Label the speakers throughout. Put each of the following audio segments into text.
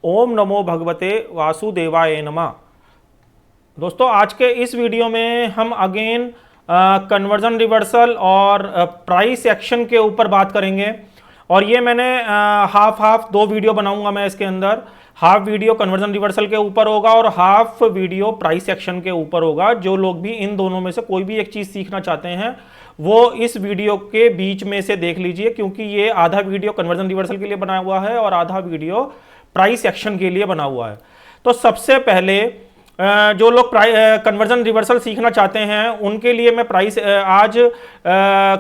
Speaker 1: ओम नमो भगवते वासुदेवाय नमः। दोस्तों, आज के इस वीडियो में हम अगेन कन्वर्जन रिवर्सल और प्राइस एक्शन के ऊपर बात करेंगे। और ये मैंने हाफ दो वीडियो बनाऊंगा मैं इसके अंदर। हाफ वीडियो कन्वर्जन रिवर्सल के ऊपर होगा और हाफ वीडियो प्राइस एक्शन के ऊपर होगा। जो लोग भी इन दोनों में से कोई भी एक चीज़ सीखना चाहते हैं वो इस वीडियो के बीच में से देख लीजिए, क्योंकि ये आधा वीडियो कन्वर्जन रिवर्सल के लिए बना हुआ है और आधा वीडियो प्राइस एक्शन के लिए बना हुआ है। तो सबसे पहले जो लोग कन्वर्जन रिवर्सल सीखना चाहते हैं उनके लिए मैं प्राइस आज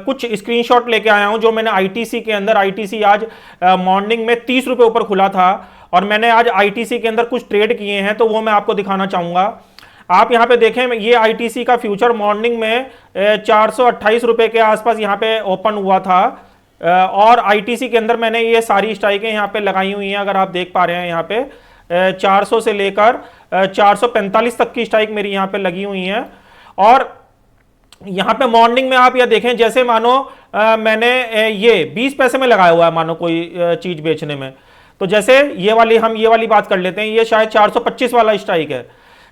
Speaker 1: कुछ स्क्रीनशॉट लेके आया हूं जो मैंने आईटीसी के अंदर, आईटीसी आज मॉर्निंग में 30 रुपए ऊपर खुला था और मैंने आज आईटीसी के अंदर कुछ ट्रेड किए हैं, तो वो मैं आपको दिखाना चाहूंगा। आप यहां पे देखें, ये आईटीसी का फ्यूचर मॉर्निंग में 428 रुपए के आसपास यहां पे ओपन हुआ था और आईटीसी के अंदर मैंने ये सारी स्ट्राइकें यहां पे लगाई हुई हैं। अगर आप देख पा रहे हैं यहां पे 400 से लेकर 445 तक की स्ट्राइक मेरी यहां पे लगी हुई हैं। और यहां पे मॉर्निंग में आप यह देखें, जैसे मानो मैंने ये 20 पैसे में लगाया हुआ है मानो कोई चीज बेचने में, तो जैसे हम ये वाली बात कर लेते हैं। ये शायद 425 वाला स्ट्राइक है।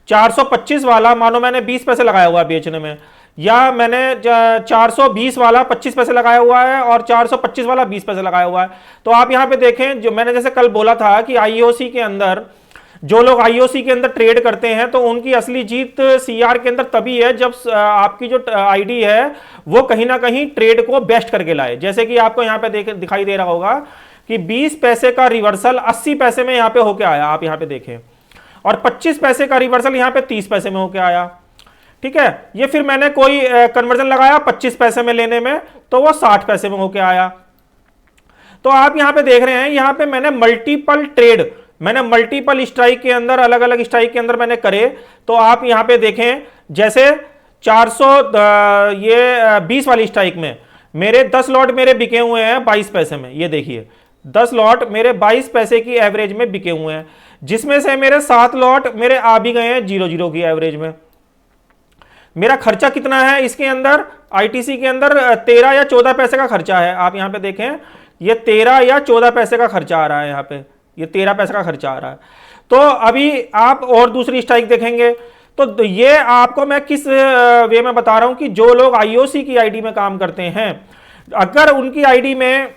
Speaker 1: 425 वाला मानो मैंने 20 पैसे लगाया हुआ है बेचने में, या मैंने 420 वाला 25 पैसे लगाया हुआ है और 425 वाला 20 पैसे लगाया हुआ है। तो आप यहां पे देखें, जो मैंने जैसे कल बोला था कि आईओसी के अंदर जो लोग आईओसी के अंदर ट्रेड करते हैं तो उनकी असली जीत सीआर के अंदर तभी है जब आपकी जो आईडी है वो कहीं ना कहीं ट्रेड को बेस्ट करके लाए। जैसे कि आपको यहां पे दिखाई दे रहा होगा कि 20 पैसे का रिवर्सल 80 पैसे में यहां पे होके आया, आप यहां पे देखें, और 25 पैसे का रिवर्सल यहां पे 30 पैसे में होके आया। ठीक है, ये फिर मैंने कोई कन्वर्जन लगाया 25 पैसे में लेने में, तो वो 60 पैसे में होके आया। तो आप यहां पे देख रहे हैं, यहां पे मैंने मल्टीपल स्ट्राइक के अंदर, अलग अलग स्ट्राइक के अंदर मैंने करे। तो आप यहां पे देखें, जैसे 20 वाली स्ट्राइक में मेरे 10 लॉट मेरे बिके हुए हैं 22 पैसे में। ये देखिए 10 लॉट मेरे 22 पैसे की एवरेज में बिके हुए हैं, जिसमें से मेरे 7 लॉट मेरे आ भी गए हैं 0.0 की एवरेज में। मेरा खर्चा कितना है इसके अंदर, आईटीसी के अंदर 13 या 14 पैसे का खर्चा है। आप यहां पे देखें, ये 13 या 14 पैसे का खर्चा आ रहा है। यहां पे ये 13 पैसे का खर्चा आ रहा है। तो अभी आप और दूसरी स्ट्राइक देखेंगे, तो ये आपको मैं किस वे में बता रहा हूं कि जो लोग आईओसी की आईडी में काम करते हैं, अगर उनकी आईडी में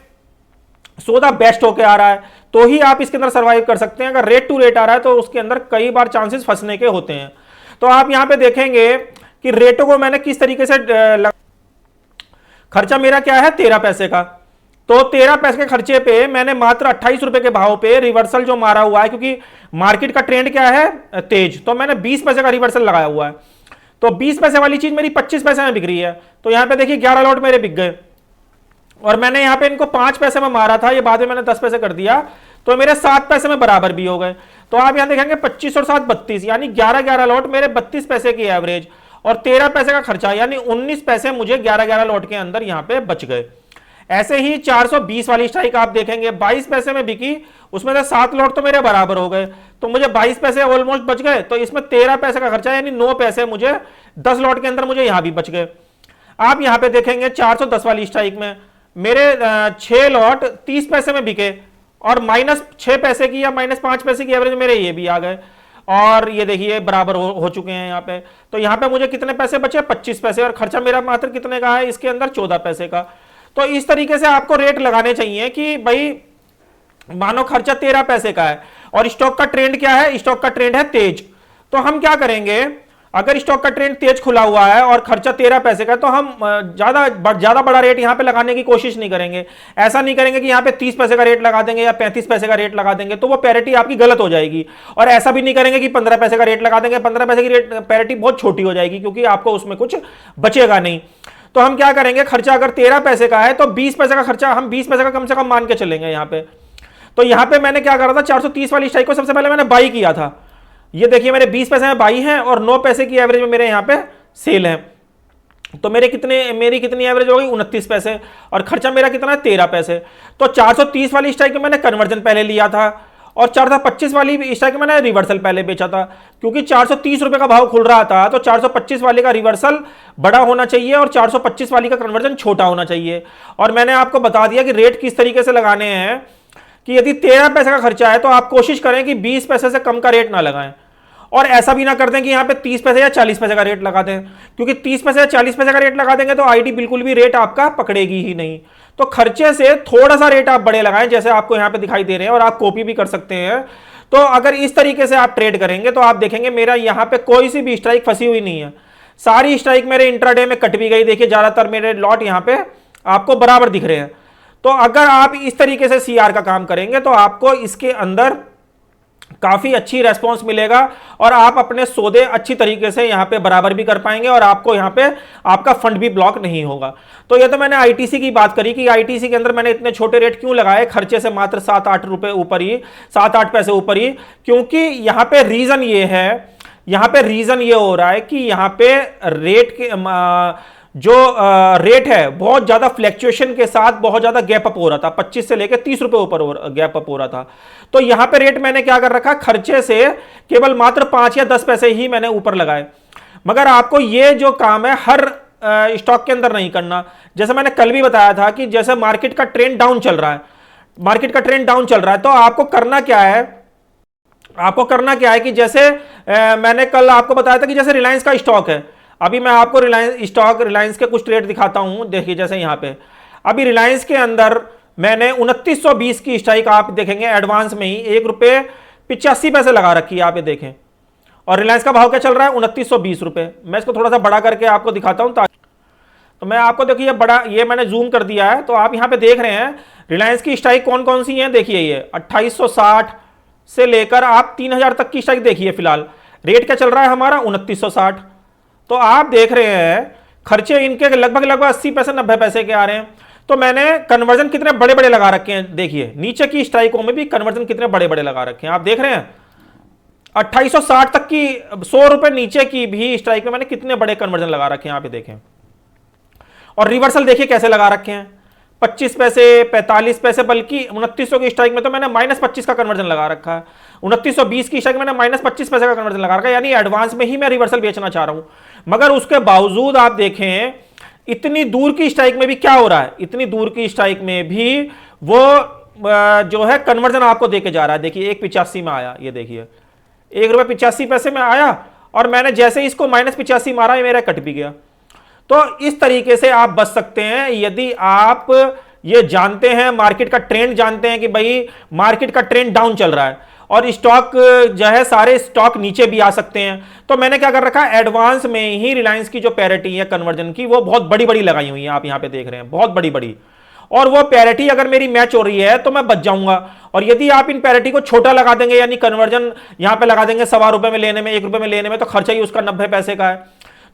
Speaker 1: सौदा बेस्ट होके आ रहा है तो ही आप इसके अंदर सर्वाइव कर सकते हैं। अगर रेट टू रेट आ रहा है तो उसके अंदर कई बार चांसेस फंसने के होते हैं। तो आप यहां पे देखेंगे कि रेटों को मैंने किस तरीके से खर्चा मेरा क्या है 13 पैसे का, तो 13 पैसे के खर्चे पे मैंने मात्र 28 रुपए के भाव पे रिवर्सल जो मारा हुआ है, क्योंकि मार्केट का ट्रेंड क्या है तेज, तो मैंने 20 पैसे का रिवर्सल लगाया हुआ है। तो 20 पैसे वाली चीज मेरी 25 पैसे में बिक रही है। तो यहां पे देखिए 11 लॉट मेरे बिक गए और मैंने यहां पे इनको 5 पैसे में मारा था, ये बाद में मैंने 10 पैसे कर दिया, तो मेरे 7 पैसे में बराबर भी हो गए। तो आप यहां देखेंगे 25 और 7 32, यानी 11 लॉट मेरे 32 पैसे की एवरेज और 13 पैसे का खर्चा, यानी 19 पैसे मुझे 11 लॉट के अंदर यहां पे बच गए। ऐसे ही 420 वाली स्ट्राइक आप देखेंगे 22 पैसे में बिकी, उसमें से 7 लॉट तो मेरे बराबर हो गए, तो मुझे 22 पैसे ऑलमोस्ट बच गए। तो इसमें 13 पैसे का खर्चा, यानी 9 पैसे मुझे 10 लॉट के अंदर मुझे यहां भी बच गए। आप यहां पे देखेंगे 410 वाली स्ट्राइक में मेरे 6 लॉट 30 पैसे में बिके और -6 पैसे की या -5 पैसे की एवरेज मेरे ये भी आ गए, और ये देखिए बराबर हो चुके हैं यहां पे। तो यहां पे मुझे कितने पैसे बचे 25 पैसे, और खर्चा मेरा मात्र कितने का है इसके अंदर 14 पैसे का। तो इस तरीके से आपको रेट लगाने चाहिए कि भाई मानो खर्चा 13 पैसे का है और स्टॉक का ट्रेंड क्या है, स्टॉक का ट्रेंड है तेज। तो हम क्या करेंगे, अगर स्टॉक का ट्रेंड तेज खुला हुआ है और खर्चा 13 पैसे का, तो हम ज्यादा बड़ा रेट यहां पे लगाने की कोशिश नहीं करेंगे। ऐसा नहीं करेंगे कि यहां पे 30 पैसे का रेट लगा देंगे या 35 पैसे का रेट लगा देंगे, तो वो पैरिटी आपकी गलत हो जाएगी। और ऐसा भी नहीं करेंगे कि 15 पैसे का रेट लगा देंगे, 15 पैसे की रेट पैरिटी बहुत छोटी हो जाएगी, क्योंकि आपको उसमें कुछ बचेगा नहीं। तो हम क्या करेंगे, खर्चा अगर 13 पैसे का है तो 20 पैसे का खर्चा हम 20 पैसे का कम से कम मान के चलेंगे यहां पे। तो यहां पे मैंने क्या करा था, 430 वाली स्ट्राइक को सबसे पहले मैंने बाई किया था। ये देखिए मेरे 20 पैसे में बाई है और 9 पैसे की एवरेज में मेरे यहां पे सेल है। तो मेरी कितनी एवरेज हो गई 29 पैसे, और खर्चा मेरा कितना है 13 पैसे। तो 430 वाली स्ट्राइक में मैंने कन्वर्जन पहले लिया था और 425 वाली स्ट्राइक में मैंने रिवर्सल पहले बेचा था, क्योंकि 430 रुपए का भाव खुल रहा था, तो 425 वाले का रिवर्सल बड़ा होना चाहिए और 425 वाली का कन्वर्जन छोटा होना चाहिए। और मैंने आपको बता दिया कि रेट किस तरीके से लगाने हैं, कि यदि 13 पैसे का खर्चा है तो आप कोशिश करें कि 20 पैसे से कम का रेट ना लगाएं, और ऐसा भी ना कर दें कि यहां पे 30 पैसे या 40 पैसे का रेट लगा दें, क्योंकि 30 पैसे या 40 पैसे का रेट लगा देंगे तो आईडी बिल्कुल भी रेट आपका पकड़ेगी ही नहीं। तो खर्चे से थोड़ा सा रेट आप बड़े लगाएं, जैसे आपको यहां पे दिखाई दे रहे हैं, और आप कॉपी भी कर सकते हैं। तो अगर इस तरीके से आप ट्रेड करेंगे तो आप देखेंगे मेरा यहां पे कोई सी भी स्ट्राइक फंसी हुई नहीं है, सारी स्ट्राइक मेरे इंट्राडे में कट भी गई। देखिए ज्यादातर मेरे लॉट यहां पे आपको बराबर दिख रहे हैं। तो अगर आप इस तरीके से सीआर का काम करेंगे तो आपको इसके अंदर काफी अच्छी रेस्पॉन्स मिलेगा, और आप अपने सौदे अच्छी तरीके से यहां पे बराबर भी कर पाएंगे, और आपको यहां पे आपका फंड भी ब्लॉक नहीं होगा। तो ये तो मैंने आईटीसी की बात करी कि आईटीसी के अंदर मैंने इतने छोटे रेट क्यों लगाए, खर्चे से मात्र 7-8 रुपए ऊपर ही, 7-8 पैसे ऊपर ही, क्योंकि यहां पे रीजन ये है, यहां पे रीजन ये हो रहा है कि यहां पे रेट के जो रेट है बहुत ज्यादा फ्लैक्चुएशन के साथ बहुत ज्यादा गैप अप हो रहा था, 25 से लेकर 30 रुपए ऊपर गैप अप हो रहा था। तो यहां पे रेट मैंने क्या कर रखा, खर्चे से केवल मात्र 5 या 10 पैसे ही मैंने ऊपर लगाए। मगर आपको ये जो काम है हर स्टॉक के अंदर नहीं करना। जैसे मैंने कल भी बताया था कि जैसे मार्केट का ट्रेंड डाउन चल रहा है, मार्केट का ट्रेंड डाउन चल रहा है, तो आपको करना क्या है, आपको करना क्या है कि जैसे मैंने कल आपको बताया था कि जैसे रिलायंस का स्टॉक है, अभी मैं आपको रिलायंस के कुछ ट्रेड दिखाता हूं। देखिए जैसे यहां पे अभी रिलायंस के अंदर मैंने 2920 की स्ट्राइक आप देखेंगे एडवांस में ही ₹1.85 लगा रखी है, आप ये देखें। और रिलायंस का भाव क्या चल रहा है, 2920 मैं इसको थोड़ा सा बड़ा करके आपको दिखाता हूं, तो मैं आपको देखिए बड़ा, ये मैंने जूम कर दिया है, तो आप यहां पे देख रहे हैं रिलायंस की स्ट्राइक कौन कौन सी है। देखिए ये 2860 से लेकर आप 3000 तक की स्ट्राइक देखिए। फिलहाल रेट क्या चल रहा है हमारा, 2960। तो आप देख रहे हैं खर्चे इनके लगभग 80 पैसे 90 पैसे के आ रहे हैं। तो मैंने कन्वर्जन कितने बड़े बड़े लगा रखे हैं, देखिए नीचे की स्ट्राइकों में भी कन्वर्जन कितने बड़े बड़े लगा रखे हैं, आप देख रहे हैं 2860 तक की, 100 रुपए नीचे की भी स्ट्राइक में मैंने कितने बड़े कन्वर्जन लगा रखे हैं, आप ये देखें। और रिवर्सल देखिए कैसे लगा रखे हैं, 25 पैसे 45 पैसे, बल्कि 2900 की स्ट्राइक में तो मैंने -25 का कन्वर्जन लगा रखा है, 2920 की स्ट्राइक मैंने -25 पैसे का कन्वर्जन लगा रखा है, यानी एडवांस में ही मैं रिवर्सल बेचना चाह रहा हूं। मगर उसके बावजूद आप देखें इतनी दूर की स्ट्राइक में भी क्या हो रहा है, इतनी दूर की स्ट्राइक में भी वो जो है कन्वर्जन आपको देके जा रहा है। देखिए 1.85 में आया, ये देखिए ₹1.85 में आया, और मैंने जैसे इसको -85 मारा, ये मेरा कट भी गया। तो इस तरीके से आप बच सकते हैं यदि आप ये जानते हैं, मार्केट का ट्रेंड जानते हैं कि भाई मार्केट का ट्रेंड डाउन चल रहा है और स्टॉक जो है सारे स्टॉक नीचे भी आ सकते हैं। तो मैंने क्या कर रखा है, एडवांस में ही रिलायंस की जो पैरिटी है कन्वर्जन की, वो बहुत बड़ी बड़ी लगाई हुई है, आप यहां पे देख रहे हैं बहुत बड़ी बड़ी। और वो पैरिटी अगर मेरी मैच हो रही है तो मैं बच जाऊंगा। और यदि आप इन पैरिटी को छोटा लगा देंगे, यानी कन्वर्जन यहां पे लगा देंगे ₹1.25 में लेने में, ₹1 में लेने में, तो खर्चा ही उसका 90 पैसे का है,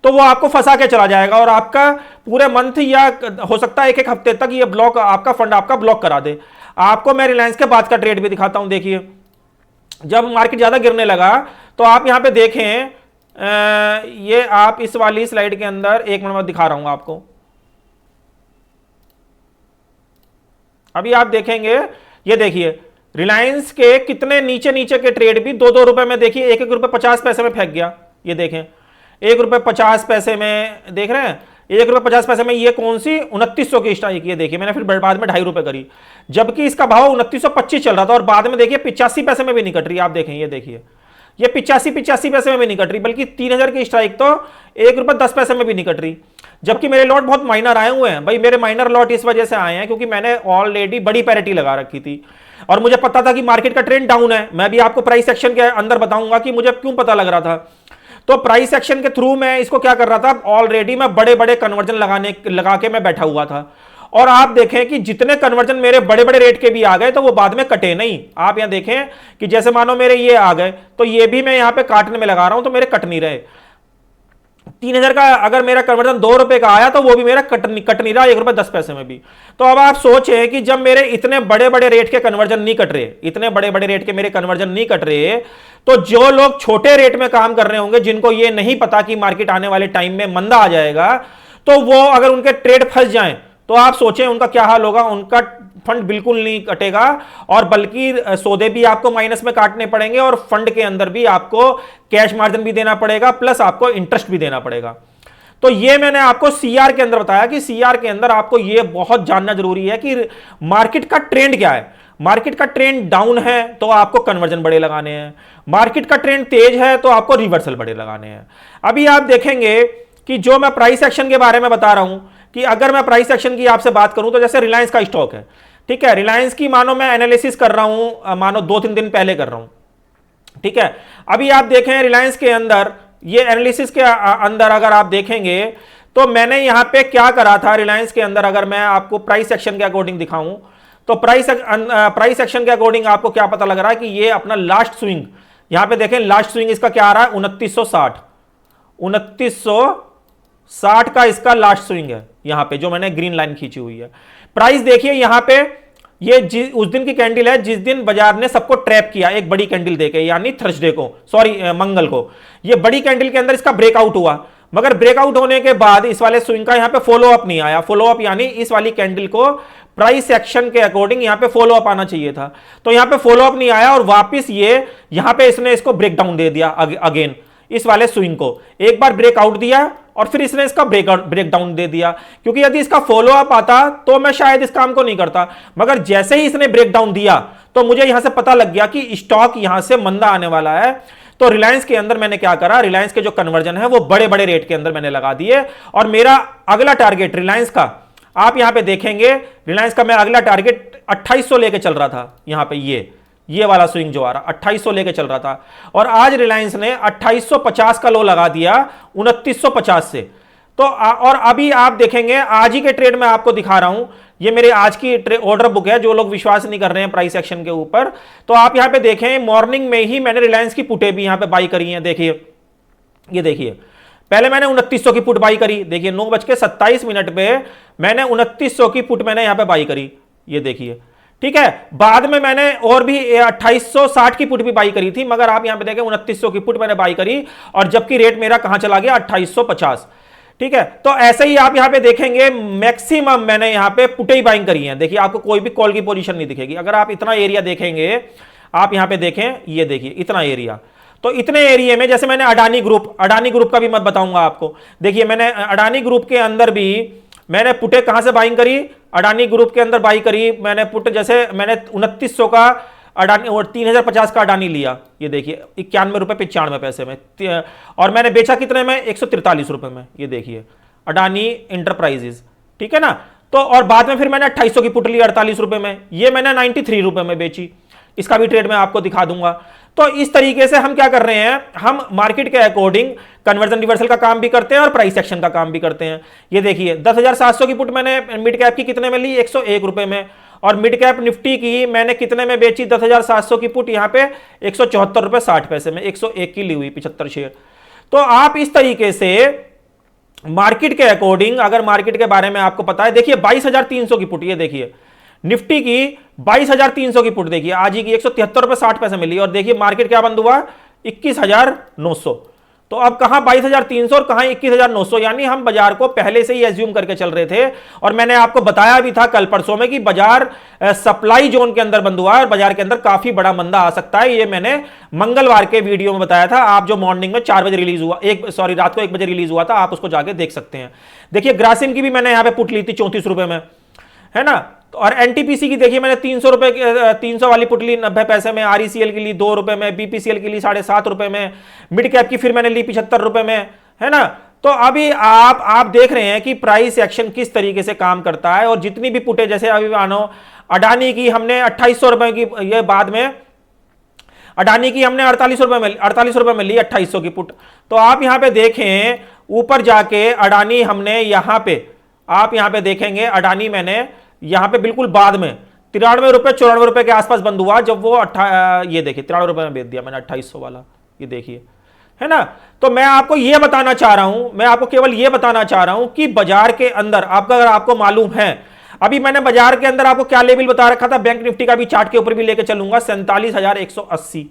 Speaker 1: तो वो आपको फंसा के चला जाएगा और आपका पूरे मंथ या हो सकता है 1-1 हफ्ते तक ये ब्लॉक, आपका फंड आपका ब्लॉक करा दे। आपको मैं रिलायंस के बाद का ट्रेड भी दिखाता हूं। देखिए जब मार्केट ज्यादा गिरने लगा तो आप यहां पे देखें, ये आप इस वाली स्लाइड के अंदर, 1 मिनट में दिखा रहा हूं आपको। अभी आप देखेंगे, ये देखिए रिलायंस के कितने नीचे नीचे के ट्रेड भी 2-2 रुपए में, देखिए ₹1.50 में फेंक गया। ये देखें ₹1.50 में, देख रहे हैं ₹1.50 में, ये कौन सी 2900 की स्ट्राइक, ये देखिए मैंने फिर बाद में ₹2.5 करी, जबकि इसका भाव 2925 चल रहा था, और बाद में देखिए 85 पैसे में भी नहीं कट रही। आप देखें, ये देखिए ये 85 पैसे में भी नहीं कट रही, बल्कि 3000 की स्ट्राइक तो ₹1.10 में भी नहीं कट रही। जबकि मेरे लॉट बहुत माइनर आए हुए हैं भाई, मेरे माइनर लॉट इस वजह से आए हैं क्योंकि मैंने ऑलरेडी बड़ी पैरिटी लगा रखी थी और मुझे पता था कि मार्केट का ट्रेंड डाउन है। मैं भी आपको प्राइस सेक्शन के अंदर बताऊंगा कि मुझे क्यों पता लग रहा था। तो प्राइस सेक्शन के थ्रू मैं इसको क्या कर रहा था, ऑलरेडी मैं बड़े बड़े कन्वर्जन लगा के मैं बैठा हुआ था। और आप देखें कि जितने कन्वर्जन मेरे बड़े बड़े रेट के भी आ गए तो वो बाद में कटे नहीं। आप यहां देखें कि जैसे मानो मेरे ये आ गए तो ये भी मैं यहां पे काटने में लगा रहा हूं तो मेरे कट नहीं रहे। 3000 का अगर मेरा कन्वर्जन ₹2 का आया तो वो भी मेरा कट नहीं रहा ₹1.10 में भी। तो अब आप सोचें कि जब मेरे इतने बड़े बड़े रेट के कन्वर्जन नहीं कट रहे, इतने बड़े बड़े रेट के मेरे कन्वर्जन नहीं कट रहे, तो जो लोग छोटे रेट में काम कर रहे होंगे, जिनको ये नहीं पता कि मार्केट आने वाले टाइम में मंदा आ जाएगा, तो वो अगर उनके ट्रेड फंस जाएं तो आप सोचें उनका क्या हाल होगा। उनका फंड बिल्कुल नहीं कटेगा और बल्कि सौदे भी आपको माइनस में काटने पड़ेंगे और फंड के अंदर भी आपको कैश मार्जिन भी देना पड़ेगा, प्लस आपको इंटरेस्ट भी देना पड़ेगा। तो ये मैंने आपको सीआर के अंदर बताया कि सीआर के अंदर आपको ये बहुत जानना जरूरी है कि मार्केट का ट्रेंड क्या है। मार्केट का ट्रेंड डाउन है तो आपको कन्वर्जन बड़े लगाने हैं, मार्केट का ट्रेंड तेज है तो आपको रिवर्सल बड़े लगाने हैं। अभी आप देखेंगे कि जो मैं प्राइस एक्शन के बारे में बता रहा हूं कि अगर मैं प्राइस एक्शन की आपसे बात करूं तो जैसे रिलायंस का स्टॉक है, ठीक है, रिलायंस की मानो मैं एनालिसिस कर रहा हूं, मानो 2-3 दिन पहले कर रहा हूं, ठीक है। अभी आप देखें रिलायंस के अंदर, ये एनालिसिस के अंदर अगर आप देखेंगे तो मैंने यहां पे क्या करा था रिलायंस के अंदर, अगर मैं आपको प्राइस एक्शन के अकॉर्डिंग दिखाऊं तो प्राइस एक्शन के अकॉर्डिंग आपको क्या पता लग रहा है कि ये अपना लास्ट स्विंग, यहां पे देखें लास्ट स्विंग इसका क्या आ रहा है 2960 का इसका लास्ट स्विंग है, यहां पे जो मैंने ग्रीन लाइन खींची हुई है। प्राइस देखिए यहां पे, ये उस दिन की कैंडल है जिस दिन बाजार ने सबको ट्रैप किया एक बड़ी कैंडल देके, यानी थर्सडे को, सॉरी मंगल को। ये बड़ी कैंडल के अंदर इसका ब्रेकआउट हुआ, मगर ब्रेकआउट होने के बाद इस वाले स्विंग का यहां पे फॉलो अप नहीं आया। फॉलो अप यानी इस वाली कैंडल को प्राइस एक्शन के अकॉर्डिंग यहां पे फॉलो अप आना चाहिए था, तो यहां पे फॉलो अप नहीं आया और वापस ये यहां पे इसने इसको ब्रेकडाउन दे दिया अगेन। इस वाले स्विंग को एक बार ब्रेकआउट दिया और फिर इसने इसका ब्रेकडाउन दे दिया, क्योंकि यदि इसका फॉलो अप आता तो मैं शायद इस काम को नहीं करता, मगर जैसे ही इसने ब्रेकडाउन दिया तो मुझे यहां से पता लग गया कि स्टॉक यहां से मंदा आने वाला है। तो रिलायंस के अंदर मैंने क्या करा, रिलायंस के जो कन्वर्जन है वो बड़े बड़े रेट के अंदर मैंने लगा दिए, और मेरा अगला टारगेट रिलायंस का आप यहां पे देखेंगे, रिलायंस का मैं अगला टारगेट 2800 लेके चल रहा था। यहां पे ये वाला स्विंग जो आ रहा 2800 लेके चल रहा था, और आज रिलायंस ने 2850 का लो लगा दिया 2950 से। तो और अभी आप देखेंगे आज ही के ट्रेड में आपको दिखा रहा हूं, ये मेरे आज की ऑर्डर बुक है, जो लोग विश्वास नहीं कर रहे हैं प्राइस एक्शन के ऊपर, तो आप यहां पे देखें मॉर्निंग में ही मैंने रिलायंस की पुटें भी यहां पे बाई करी हैं। देखिए, ये देखिए, पहले मैंने 2900 की पुट बाई करी, देखिए 9:27 पे मैंने 2900 की पुट मैंने यहां पे बाई करी, ये देखिए, ठीक है। बाद में मैंने और भी 2860 की पुट भी बाई करी थी, मगर आप यहां पे देखें 2900 की पुट मैंने बाई करी, और जबकि रेट मेरा कहां चला गया 2850, ठीक है। तो ऐसे ही आप यहां पे देखेंगे मैक्सिमम मैंने यहां पे पुटे ही बाइंग करी है। देखिए आपको कोई भी कॉल की पोजीशन नहीं दिखेगी। अगर आप इतना एरिया देखेंगे, आप यहां पे देखें, ये देखिए इतना एरिया, तो इतने एरिया में जैसे मैंने अडानी ग्रुप का भी मैं बताऊंगा आपको। देखिए मैंने अडानी ग्रुप के अंदर भी मैंने पुटे कहां से बाइंग करी, अडानी ग्रुप के अंदर बाई करी मैंने पुट, जैसे मैंने 2900 का अडानी और 3050 का अडानी लिया, ये देखिए 91.95 में, और मैंने बेचा कितने में 143 रुपए में, ये देखिए अडानी इंटरप्राइजेज, ठीक है ना। तो और बाद में फिर मैंने 2800 की पुट ली 48 रुपए में, ये मैंने 93 रुपए में बेची। इसका भी ट्रेड मैं आपको दिखा दूंगा। तो इस तरीके से हम क्या कर रहे हैं, हम मार्केट के अकॉर्डिंग कन्वर्जन रिवर्सल का काम भी करते हैं और प्राइस एक्शन का काम भी करते हैं। ये देखिए 10,700 की पुट मैंने मिड कैप की कितने में ली 101 रुपए में, और मिड कैप निफ्टी की मैंने कितने में बेची 10,700 की पुट यहां पे 174 रुपए 60 पैसे में, 101 की ली हुई 75 शेयर। तो आप इस तरीके से मार्केट के अकॉर्डिंग, अगर मार्केट के बारे में आपको पता है, देखिए 22,300 की पुट, ये देखिए निफ्टी की 22,300 की पुट, देखिए आज ही की 173 रुपए 60 पैसे मिली, और देखिए मार्केट क्या बंद हुआ 21,900। तो अब कहां 22,300 और कहां 21,900, यानी हम बाजार को पहले से ही एज्यूम करके चल रहे थे। और मैंने आपको बताया भी था कल परसों में कि बाजार सप्लाई जोन के अंदर बंद हुआ है और बाजार के अंदर काफी बड़ा मंदा आ सकता है। ये मैंने मंगलवार के वीडियो में बताया था, आप जो मॉर्निंग में 4 बजे रिलीज हुआ, रात को 1 बजे रिलीज हुआ था, आप उसको जाके देख सकते हैं। देखिए ग्रासिम की भी मैंने यहां पर पुट ली थी 34 रुपए में, है ना। और एनटीपीसी की देखिए मैंने 300 रुपए 300 वाली पुट ली 90 पैसे में, आरईसीएल की ली 2 रुपए में, बीपीसीएल की ली 7.5 रुपए में, मिड कैप की फिर मैंने ली 75 रुपए में, है ना। तो अभी आप देख रहे हैं कि प्राइस एक्शन किस तरीके से काम करता है। और जितनी भी पुटे, जैसे अभी मानो अडानी की हमने 2800 रुपए की, ये बाद में अडानी की हमने 48 रुपए में ली 2800 की पुट। तो आप यहां पे देखें ऊपर जाके अडानी हमने यहां पे, आप यहां पे देखेंगे अडानी मैंने यहां पे बिल्कुल बाद में 93 रुपए 94 रुपए के आसपास बंद हुआ, जब वो ये देखिए 93 रुपए में बेच दिया मैंने 2800 वाला, ये देखिए, है ना। तो मैं आपको ये बताना चाह रहा हूं, मैं आपको केवल ये बताना चाह रहा हूं कि बाजार के अंदर अगर आपको मालूम है, अभी मैंने बाजार के अंदर आपको क्या लेवल बता रखा था, बैंक निफ्टी का भी चार्ट के ऊपर भी लेके चलूंगा 47,180।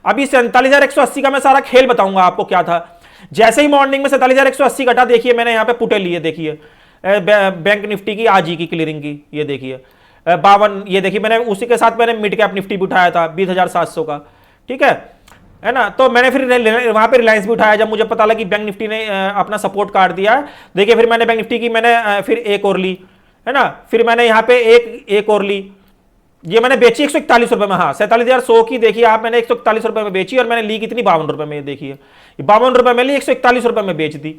Speaker 1: अभी 47,180 का मैं सारा खेल बताऊंगा आपको क्या था। जैसे ही मॉर्निंग में 47,180 घटा, देखिए मैंने यहां पे पुटे लिए, देखिए बैंक निफ्टी की आज ही की क्लियरिंग की, ये देखिए 52, ये देखिए मैंने उसी के साथ मैंने मिड कैप निफ्टी भी उठाया था 20,700 का, ठीक है ना। तो मैंने फिर वहां पे रिलायंस भी उठाया जब मुझे पता लगा कि बैंक निफ्टी ने अपना सपोर्ट काट दिया है। देखिए फिर मैंने बैंक निफ्टी की मैंने फिर एक और ली, है ना, फिर मैंने यहां पे एक और ली, ये मैंने बेची 141 रुपए में, हाँ 47,100 की देखिए आप, मैंने 141 रुपए में बेची और मैंने ली कितनी 52 रुपए में, देखिए 52 रुपए में ली, 141 रुपए में बेच दी।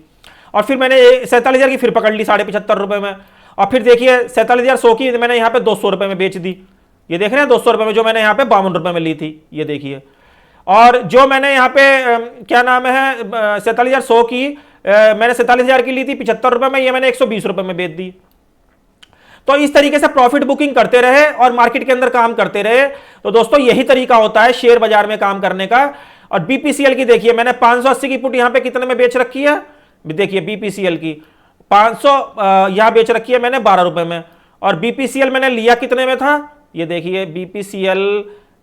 Speaker 1: और फिर मैंने 47,000 की फिर पकड़ ली 75.5 रुपए में, और फिर देखिए 47,100 की मैंने यहाँ पे 200 रुपए में बेच दी। ये देख रहे हैं 200 रुपए में, जो मैंने यहाँ पे 52 रुपए में ली थी, ये देखिए। और जो मैंने यहाँ पे क्या नाम है 47,100 की मैंने 47,000 की ली थी 75 रुपए में, ये मैंने 120 रुपए में बेच दी। तो इस तरीके से प्रॉफिट बुकिंग करते रहे और मार्केट के अंदर काम करते रहे। तो दोस्तों यही तरीका होता है शेयर बाजार में काम करने का। और बीपीसीएल की देखिए मैंने 580 की पुट यहां पे कितने में बेच रखी है, देखिए बीपीसीएल की 500 यहां बेच रखी है मैंने 12 रुपए में। और बीपीसीएल मैंने लिया कितने में था, ये देखिए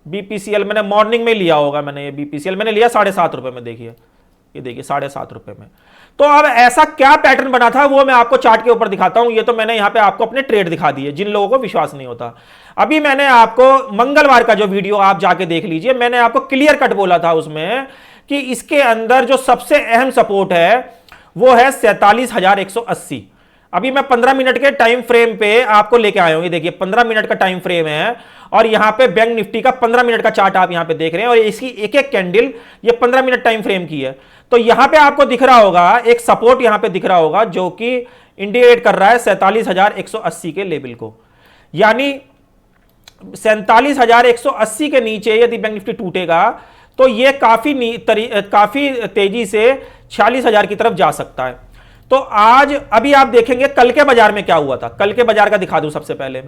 Speaker 1: बीपीसीएल मैंने मॉर्निंग में लिया होगा, मैंने ये बीपीसीएल मैंने लिया 7.5 रुपए में, देखिए ये देखिए 7.5 रुपए में। तो अब ऐसा क्या पैटर्न बना था वो मैं आपको चार्ट के ऊपर दिखाता हूं। ये तो मैंने यहां पे आपको अपने ट्रेड दिखा दिए, जिन लोगों को विश्वास नहीं होता। अभी मैंने आपको मंगलवार का जो वीडियो आप जाके देख लीजिए, मैंने आपको क्लियर कट बोला था उसमें कि इसके अंदर जो सबसे अहम सपोर्ट है वो है 47,180। अभी मैं 15 मिनट के टाइम फ्रेम पे आपको लेके आया हूं। ये देखिए 15 मिनट का टाइम फ्रेम है और यहां पे बैंक निफ्टी का 15 मिनट का चार्ट आप यहां पे देख रहे हैं और इसकी एक एक कैंडल ये 15 मिनट टाइम फ्रेम की है। तो यहां पे आपको दिख रहा होगा एक सपोर्ट, यहां पे दिख रहा होगा जो कि इंडिकेट कर रहा है 47,180 के लेवल को। यानी 47,180 के नीचे यदि बैंक निफ्टी टूटेगा तो ये काफी तेजी से 46,000 की तरफ जा सकता है। तो आज अभी आप देखेंगे कल के बाजार में क्या हुआ था। कल के बाजार का दिखा दूं सबसे पहले।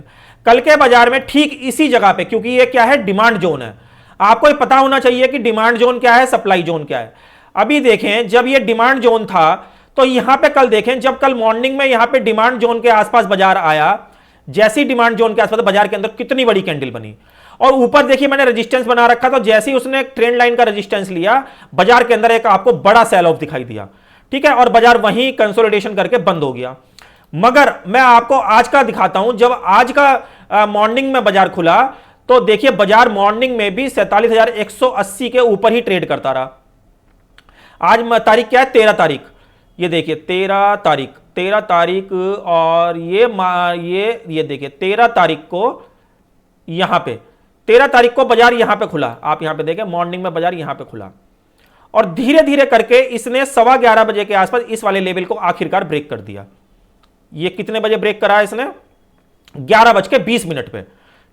Speaker 1: कल के बाजार में ठीक इसी जगह पे, क्योंकि ये क्या है डिमांड जोन है, आपको ये पता होना चाहिए कि डिमांड जोन क्या है, सप्लाई जोन क्या है। अभी देखें जब ये डिमांड जोन था तो यहां पे कल देखें, जब कल मॉर्निंग में यहां पे डिमांड जोन के आसपास बाजार आया, जैसी डिमांड जोन के आसपास बाजार के अंदर कितनी बड़ी कैंडल बनी और ऊपर देखिए मैंने रेजिस्टेंस बना रखा। तो जैसे ही उसने ट्रेंड लाइन का रेजिस्टेंस लिया, बाजार के अंदर एक आपको बड़ा सेल ऑफ दिखाई दिया, ठीक है, और बाजार वहीं कंसोलिडेशन करके बंद हो गया। मगर मैं आपको आज का दिखाता हूं। जब आज का मॉर्निंग में बाजार खुला तो देखिए बाजार मॉर्निंग में भी 47,180 के ऊपर ही ट्रेड करता रहा। आज तारीख क्या है, 13 तारीख, ये देखिए 13 तारीख और ये देखिए 13 तारीख को यहां पे 13 तारीख को बाजार यहां पे खुला। आप यहां पे देखें मॉर्निंग में बाजार यहां पे खुला और धीरे धीरे करके इसने 11:15 बजे के आसपास इस वाले लेवल को आखिरकार ब्रेक कर दिया। ये कितने बजे ब्रेक करा इसने, 11:20 पे,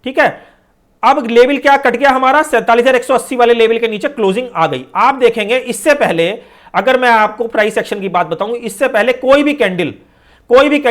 Speaker 1: ठीक है। अब लेवल क्या कट गया हमारा, 47,180 वाले लेवल के नीचे क्लोजिंग आ गई। आप देखेंगे इससे पहले, अगर मैं आपको प्राइस एक्शन की बात बताऊं, इससे पहले कोई भी कैंडल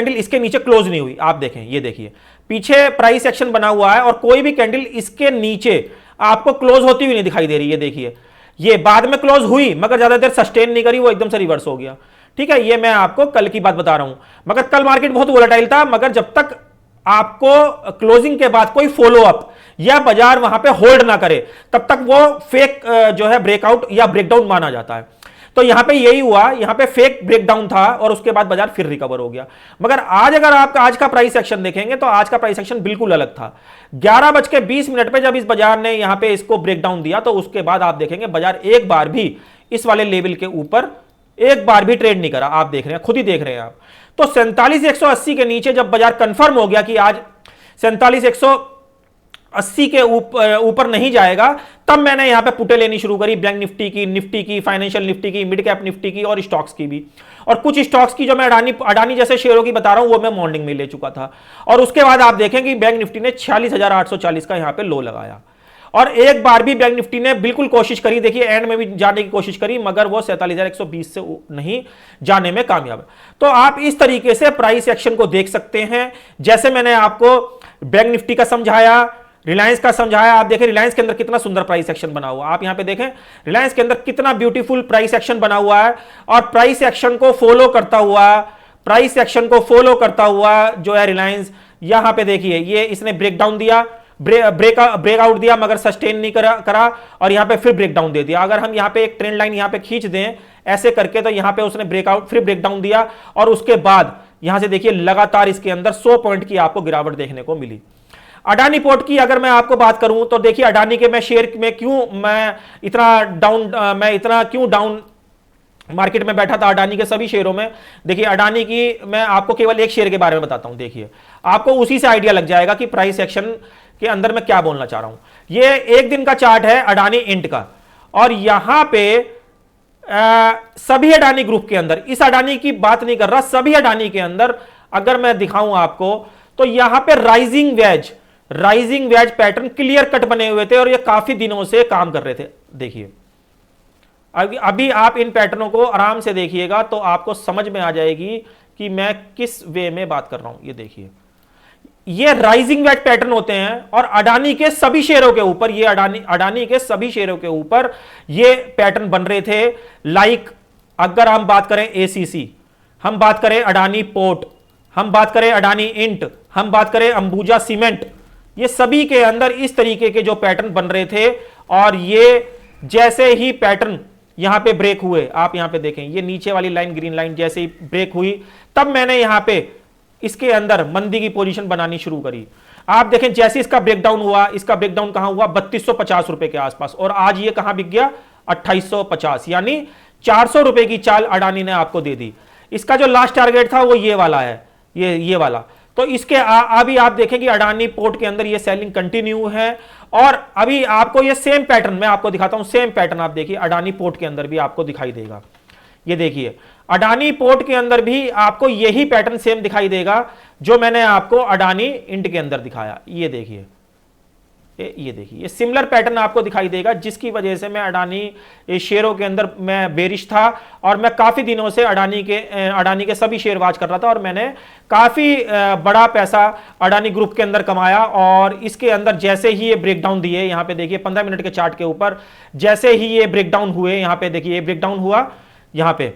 Speaker 1: इसके नीचे क्लोज नहीं हुई। आप देखें, ये देखिए पीछे प्राइस एक्शन बना हुआ है और कोई भी कैंडल इसके नीचे आपको क्लोज होती हुई नहीं दिखाई दे रही है। देखिए ये बाद में क्लोज हुई मगर ज्यादा देर सस्टेन नहीं करी, वो एकदम से रिवर्स हो गया, ठीक है। ये मैं आपको कल की बात बता रहा हूं। मगर कल मार्केट बहुत वोलेटाइल था, मगर जब तक आपको क्लोजिंग के बाद कोई फॉलो अप या बाजार वहां पे होल्ड ना करे तब तक वो फेक जो है ब्रेकआउट या ब्रेकडाउन माना जाता है। तो यहां पे यही हुआ, यहां पे फेक ब्रेकडाउन था और उसके बाद बाजार फिर रिकवर हो गया। मगर आज अगर आप आज का प्राइस एक्शन देखेंगे तो आज का प्राइस एक्शन बिल्कुल अलग था। 11:20 पे जब इस बाजार ने यहां पे इसको ब्रेकडाउन दिया तो उसके बाद आप देखेंगे बाजार एक बार भी इस वाले लेवल के ऊपर एक बार भी ट्रेड नहीं करा। आप देख रहे हैं, खुद ही देख रहे हैं आप। तो 47,180 के नीचे जब बाजार कंफर्म हो गया कि आज 47,180 के ऊपर नहीं जाएगा, तब मैंने यहां पे पुटे लेनी शुरू करी बैंक निफ्टी की, फाइनेंशियल निफ्टी की, मिड कैप निफ्टी की और स्टॉक्स की भी। और कुछ स्टॉक्स की जो मैं अडानी जैसे शेयरों की बता रहा हूं वो मैं मॉर्निंग में ले चुका था। और उसके बाद आप देखें कि बैंक निफ्टी ने 46,840 का यहां पे लो लगाया और एक बार भी बैंक निफ्टी ने बिल्कुल कोशिश करी, देखिए एंड में भी जाने की कोशिश करी, मगर वो 47,120 से नहीं जाने में कामयाब है। तो आप इस तरीके से प्राइस एक्शन को देख सकते हैं। जैसे मैंने आपको बैंक निफ्टी का समझाया, रिलायंस का समझाया। आप देखें रिलायंस के अंदर कितना सुंदर प्राइस एक्शन बना हुआ, आप यहां पे देखें रिलायंस के अंदर कितना ब्यूटीफुल प्राइस एक्शन बना हुआ है। और प्राइस एक्शन को फॉलो करता हुआ जो है रिलायंस, यहां पे देखिए ये इसने ब्रेकडाउन दिया, ब्रेकआउट दिया मगर सस्टेन नहीं करा और यहां पे फिर ब्रेकडाउन दे दिया। अगर हम यहां पे एक ट्रेंड लाइन यहां पे खींच दें ऐसे करके तो यहां पे उसने ब्रेकआउट फिर ब्रेकडाउन दिया और उसके बाद यहां से देखिए लगातार इसके अंदर 100 पॉइंट की आपको गिरावट देखने को मिली। अडानी पोर्ट की अगर मैं आपको बात करूं तो देखिए अडानी के मैं शेयर में मैं इतना क्यों डाउन मार्केट में बैठा था अडानी के सभी शेयरों में। देखिए अडानी की मैं आपको केवल एक शेयर के बारे में बताता हूं, देखिए आपको उसी से आइडिया लग जाएगा कि प्राइस एक्शन कि अंदर मैं क्या बोलना चाह रहा हूं। ये एक दिन का चार्ट है अडानी इंट का, और यहां पे सभी अडानी ग्रुप के अंदर, इस अडानी की बात नहीं कर रहा, सभी अडानी के अंदर अगर मैं दिखाऊं आपको तो यहां पे rising veg pattern clear cut बने हुए थे और ये काफी दिनों से काम कर रहे थे। देखिए अभी आप इन पैटर्नों को आराम से देखिएगा तो आपको समझ में आ जाएगी कि मैं किस वे में बात कर रहा हूं। ये देखिए, ये राइजिंग वेज पैटर्न होते हैं और अडानी के सभी शेयरों के ऊपर, ये अडानी के सभी शेयरों के ऊपर ये पैटर्न बन रहे थे। लाइक अगर हम बात करें एसीसी, हम बात करें अडानी पोर्ट, हम बात करें अडानी इंट, हम बात करें अंबुजा सीमेंट, ये सभी के अंदर इस तरीके के जो पैटर्न बन रहे थे। और ये जैसे ही पैटर्न यहां पे ब्रेक हुए, आप यहां पे देखें, ये नीचे वाली लाइन ग्रीन लाइन जैसे ही ब्रेक हुई, तब मैंने यहां पे इसके अंदर मंदी की पोजीशन बनानी शुरू करी। आप देखें जैसे इसका ब्रेकडाउन हुआ, इसका ब्रेकडाउन कहां हुआ, 3250 रुपए के आसपास, और आज ये कहां बिक गया, 2850, यानी 400 रुपए की चाल अडानी ने आपको दे दी। इसका जो लास्ट टारगेट था वो ये वाला है, ये वाला। तो इसके अभी आप देखें कि अडानी पोर्ट के अंदर ये सेलिंग कंटिन्यू है, और अभी आपको ये सेम पैटर्न मैं आपको दिखाता हूं, सेम पैटर्न आप देखिए अडानी पोर्ट के अंदर भी आपको दिखाई देगा। ये देखिए अडानी पोर्ट के अंदर भी आपको यही पैटर्न सेम दिखाई देगा जो मैंने आपको अडानी इंट के अंदर दिखाया। ये देखिए, ये देखिए, ये सिमिलर पैटर्न आपको दिखाई देगा, जिसकी वजह से मैं अडानी शेयरों के अंदर मैं बेरिश था और मैं काफी दिनों से अडानी के सभी शेयर वाच कर रहा था, और मैंने काफी बड़ा पैसा अडानी ग्रुप के अंदर कमाया। और इसके अंदर जैसे ही ये ब्रेकडाउन दिए, यहां पे देखिए 15 मिनट के चार्ट के ऊपर जैसे ही ये ब्रेकडाउन हुए, यहां पे देखिए ये ब्रेकडाउन हुआ, यहां पे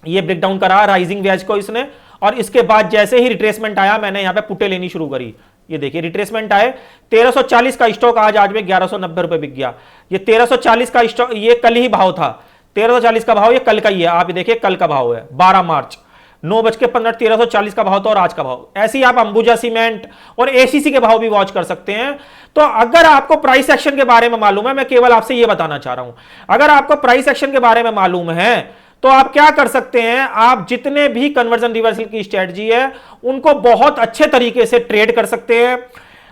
Speaker 1: ये ब्रेकडाउन करा राइजिंग वेज को इसने, और इसके बाद जैसे ही रिट्रेसमेंट आया मैंने यहां पे पुटे लेनी शुरू करी। ये देखिए रिट्रेसमेंट आए, 1340 का स्टॉक आज में 1190 रुपए बिक गया। ये 1340 का स्टॉक, ये कल ही भाव था, 1340 का भाव ये कल का ही है। आप देखिए कल का भाव है 12 मार्च 9:15 1340 का भाव था, और आज का भाव। ऐसे ही आप अंबुजा सीमेंट और एसीसी के भाव भी वॉच कर सकते हैं। तो अगर आपको प्राइस एक्शन के बारे में मालूम है, मैं केवल आपसे ये बताना चाह रहा हूं, अगर आपको प्राइस एक्शन के बारे में मालूम है तो आप क्या कर सकते हैं, आप जितने भी कन्वर्जन रिवर्सल की स्ट्रेटजी है उनको बहुत अच्छे तरीके से ट्रेड कर सकते हैं।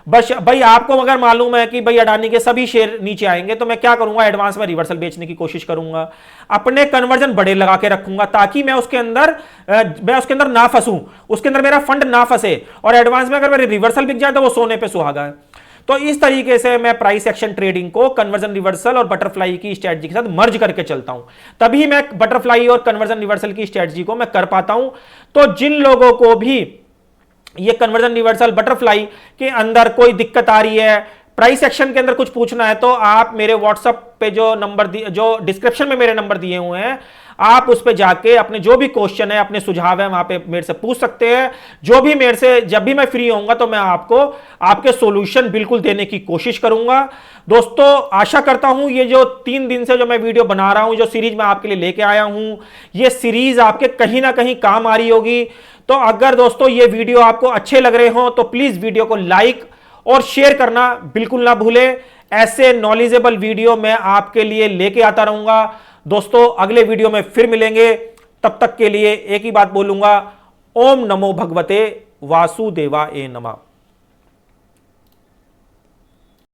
Speaker 1: बस भाई आपको अगर मालूम है कि भाई अडानी के सभी शेयर नीचे आएंगे, तो मैं क्या करूंगा, एडवांस में रिवर्सल बेचने की कोशिश करूंगा, अपने कन्वर्जन बड़े लगा के रखूंगा, ताकि मैं उसके अंदर ना फंसूं, उसके अंदर मेरा फंड ना फंसे, और एडवांस में अगर मेरे रिवर्सल बिक जाए तो वो सोने पे सुहागा है। तो इस तरीके से मैं प्राइस एक्शन ट्रेडिंग को कन्वर्जन रिवर्सल और बटरफ्लाई की स्ट्रेटजी के साथ मर्ज करके चलता हूं, तभी मैं बटरफ्लाई और कन्वर्जन रिवर्सल की स्ट्रेटजी को मैं कर पाता हूं। तो जिन लोगों को भी ये कन्वर्जन रिवर्सल बटरफ्लाई के अंदर कोई दिक्कत आ रही है, प्राइस एक्शन के अंदर कुछ पूछना है, तो आप मेरे व्हाट्सएप पे जो डिस्क्रिप्शन में मेरे नंबर दिए हुए हैं, आप उस पे जाके अपने जो भी क्वेश्चन है, अपने सुझाव है, वहां पे मेरे से पूछ सकते हैं। जो भी मेरे से, जब भी मैं फ्री होऊंगा तो मैं आपको आपके सॉल्यूशन बिल्कुल देने की कोशिश करूंगा। दोस्तों आशा करता हूं ये जो 3 दिन से जो मैं वीडियो बना रहा हूं, जो सीरीज मैं आपके लिए लेके आया हूं, ये सीरीज आपके कहीं ना कहीं काम आ रही होगी। तो अगर दोस्तों ये वीडियो आपको अच्छे लग रहे हो तो प्लीज वीडियो को लाइक और शेयर करना बिल्कुल ना भूलें। ऐसे नॉलेजेबल वीडियो मैं आपके लिए लेके आता रहूंगा। दोस्तों अगले वीडियो में फिर मिलेंगे, तब तक के लिए एक ही बात बोलूंगा, ओम नमो भगवते वासुदेवाय नमः।